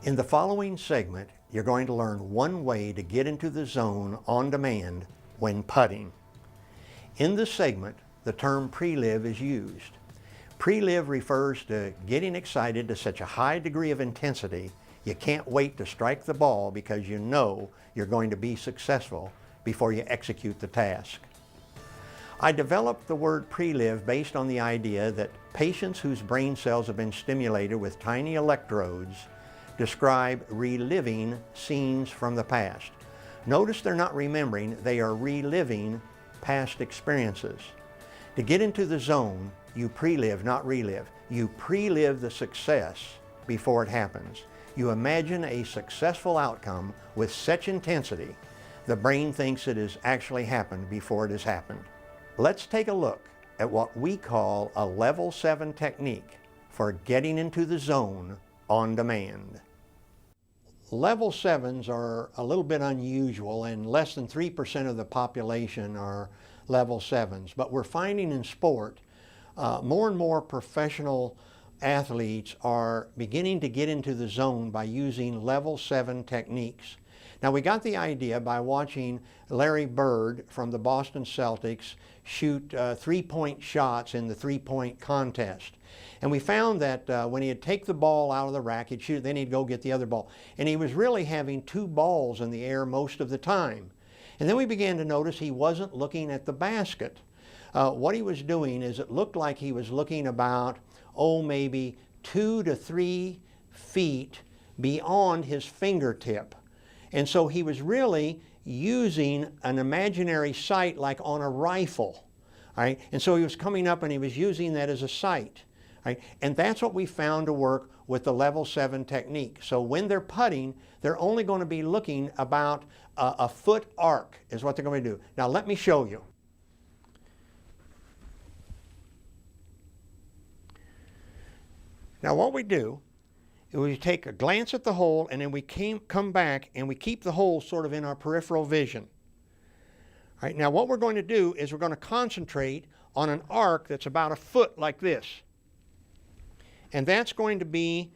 In the following segment, you're going to learn one way to get into the zone on demand when putting. In this segment, the term pre-live is used. Pre-live refers to getting excited to such a high degree of intensity you can't wait to strike the ball because you know you're going to be successful before you execute the task. I developed the word pre-live based on the idea that patients whose brain cells have been stimulated with tiny electrodes describe reliving scenes from the past. Notice they're not remembering, they are reliving past experiences. To get into the zone, you pre-live, not relive. You pre-live the success before it happens. You imagine a successful outcome with such intensity, the brain thinks it has actually happened before it has happened. Let's take a look at what we call a level 7 technique for getting into the zone on demand. Level 7s are a little bit unusual, and less than 3% of the population are level 7s. But we're finding in sport, more and more professional athletes are beginning to get into the zone by using level 7 techniques. Now, we got the idea by watching Larry Bird from the Boston Celtics shoot three-point shots in the three-point contest. And we found that when he'd take the ball out of the rack, he'd shoot it, then he'd go get the other ball. And he was really having two balls in the air most of the time. And then we began to notice he wasn't looking at the basket. What he was doing is it looked like he was looking about, maybe 2 to 3 feet beyond his fingertip. And so he was really using an imaginary sight like on a rifle. Right? And so he was coming up and he was using that as a sight. Right? And that's what we found to work with the level 7 technique. So when they're putting, they're only going to be looking about a foot arc is what they're going to do. Now let me show you. Now what we do is we take a glance at the hole, and then we come back and we keep the hole sort of in our peripheral vision. All right, now what we're going to do is we're going to concentrate on an arc that's about a foot like this. And that's going to be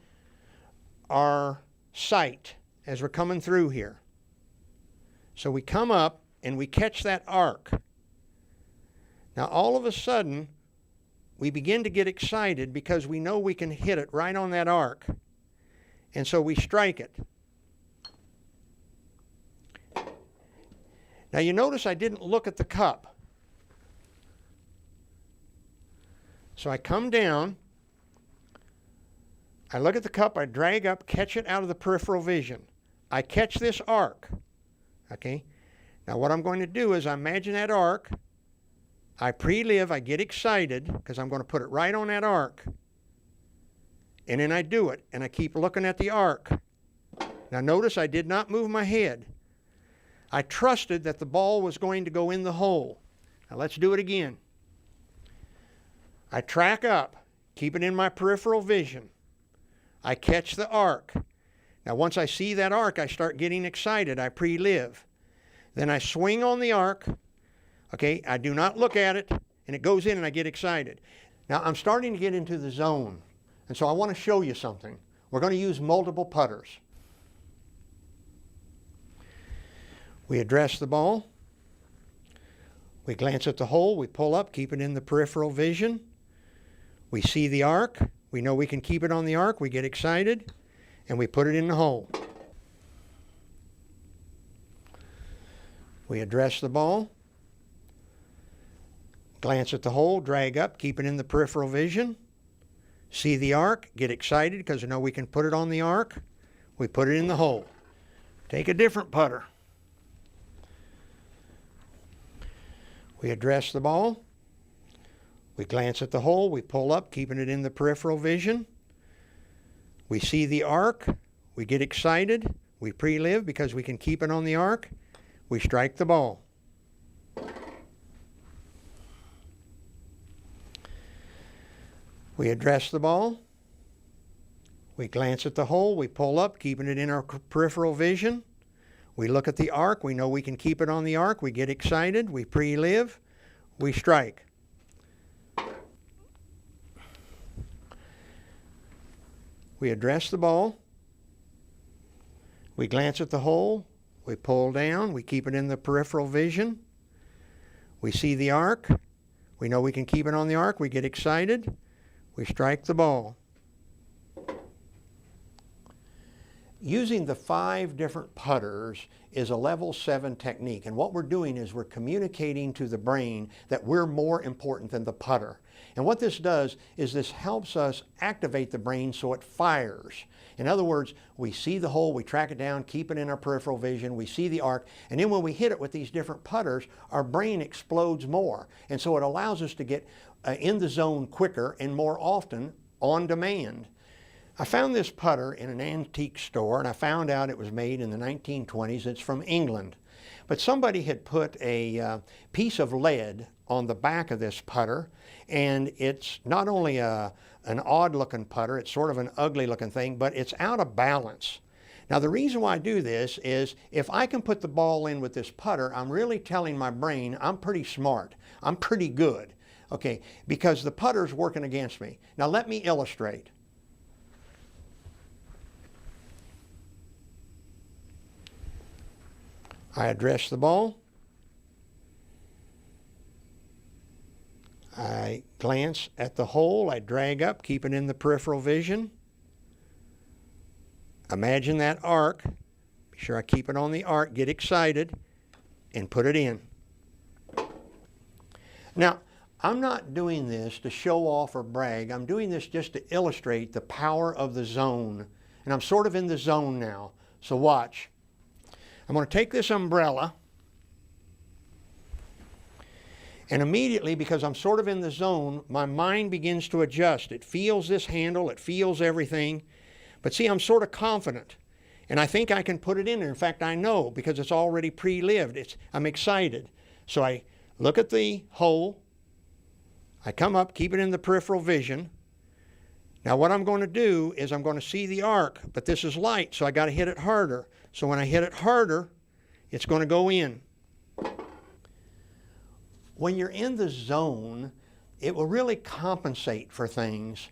our sight as we're coming through here. So we come up and we catch that arc. Now all of a sudden, we begin to get excited because we know we can hit it right on that arc. And so we strike it. Now you notice I didn't look at the cup. So I come down, I look at the cup, I drag up, catch it out of the peripheral vision. I catch this arc. Okay? Now what I'm going to do is I imagine that arc. I pre-live, I get excited because I'm going to put it right on that arc. And then I do it, and I keep looking at the arc. Now notice I did not move my head. I trusted that the ball was going to go in the hole. Now let's do it again. I track up, keep it in my peripheral vision. I catch the arc. Now once I see that arc, I start getting excited. I pre-live. Then I swing on the arc. Okay, I do not look at it, and it goes in and I get excited. Now I'm starting to get into the zone, and so I want to show you something. We're going to use multiple putters. We address the ball. We glance at the hole. We pull up, keep it in the peripheral vision. We see the arc. We know we can keep it on the arc. We get excited, and we put it in the hole. We address the ball. Glance at the hole, drag up, keep it in the peripheral vision. See the arc, get excited because we know we can put it on the arc. We put it in the hole. Take a different putter. We address the ball. We glance at the hole, we pull up, keeping it in the peripheral vision. We see the arc, we get excited, we pre-live because we can keep it on the arc. We strike the ball. We address the ball. We glance at the hole. We pull up, keeping it in our peripheral vision. We look at the arc. We know we can keep it on the arc. We get excited. We pre-live. We strike. We address the ball. We glance at the hole, we pull down, we keep it in the peripheral vision. We see the arc. We know we can keep it on the arc. We get excited. We strike the ball. Using the 5 different putters is a level 7 technique. And what we're doing is we're communicating to the brain that we're more important than the putter. And what this does is this helps us activate the brain so it fires. In other words, we see the hole, we track it down, keep it in our peripheral vision, we see the arc, and then when we hit it with these different putters, our brain explodes more. And so it allows us to get in the zone quicker and more often on demand. I found this putter in an antique store, and I found out it was made in the 1920s. It's from England. But somebody had put a piece of lead on the back of this putter, and it's not only an odd-looking putter, it's sort of an ugly-looking thing, but it's out of balance. Now, the reason why I do this is if I can put the ball in with this putter, I'm really telling my brain I'm pretty smart, I'm pretty good, okay, because the putter's working against me. Now, let me illustrate. I address the ball. I glance at the hole. I drag up, keep it in the peripheral vision. Imagine that arc. Be sure I keep it on the arc, get excited, and put it in. Now, I'm not doing this to show off or brag. I'm doing this just to illustrate the power of the zone. And I'm sort of in the zone now. So watch. I'm going to take this umbrella, and immediately, because I'm sort of in the zone, my mind begins to adjust. It feels this handle, it feels everything. But see, I'm sort of confident, and I think I can put it in there. In fact, I know, because it's already pre-lived. I'm excited. So I look at the hole, I come up, keep it in the peripheral vision. Now what I'm going to do is I'm going to see the arc, but this is light, so I got to hit it harder. So when I hit it harder, it's going to go in. When you're in the zone, it will really compensate for things.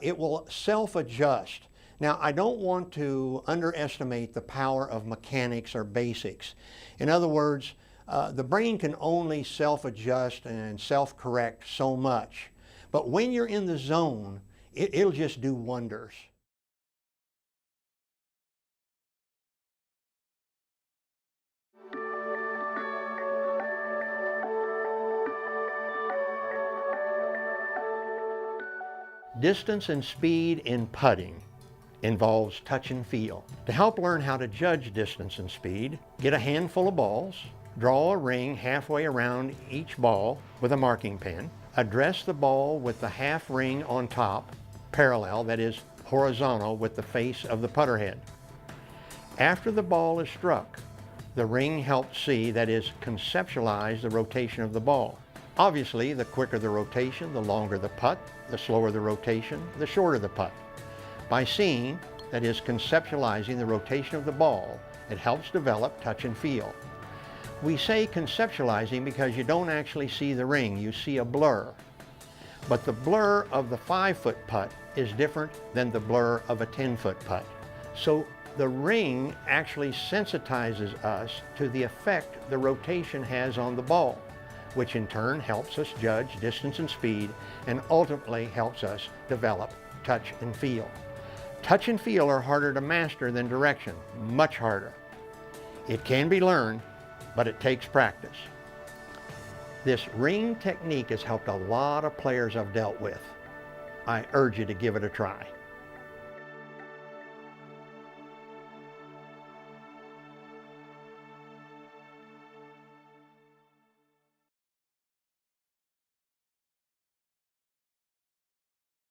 It will self-adjust. Now, I don't want to underestimate the power of mechanics or basics. In other words, the brain can only self-adjust and self-correct so much. But when you're in the zone, it'll just do wonders. Distance and speed in putting involves touch and feel. To help learn how to judge distance and speed, get a handful of balls, draw a ring halfway around each ball with a marking pen, address the ball with the half ring on top, parallel, that is horizontal, with the face of the putter head. After the ball is struck, the ring helps see, that is conceptualize, the rotation of the ball. Obviously, the quicker the rotation, the longer the putt, the slower the rotation, the shorter the putt. By seeing, that is conceptualizing, the rotation of the ball, it helps develop touch and feel. We say conceptualizing because you don't actually see the ring, you see a blur. But the blur of the 5-foot putt is different than the blur of a 10-foot putt. So the ring actually sensitizes us to the effect the rotation has on the ball, which in turn helps us judge distance and speed and ultimately helps us develop touch and feel. Touch and feel are harder to master than direction, much harder. It can be learned, but it takes practice. This ring technique has helped a lot of players I've dealt with. I urge you to give it a try.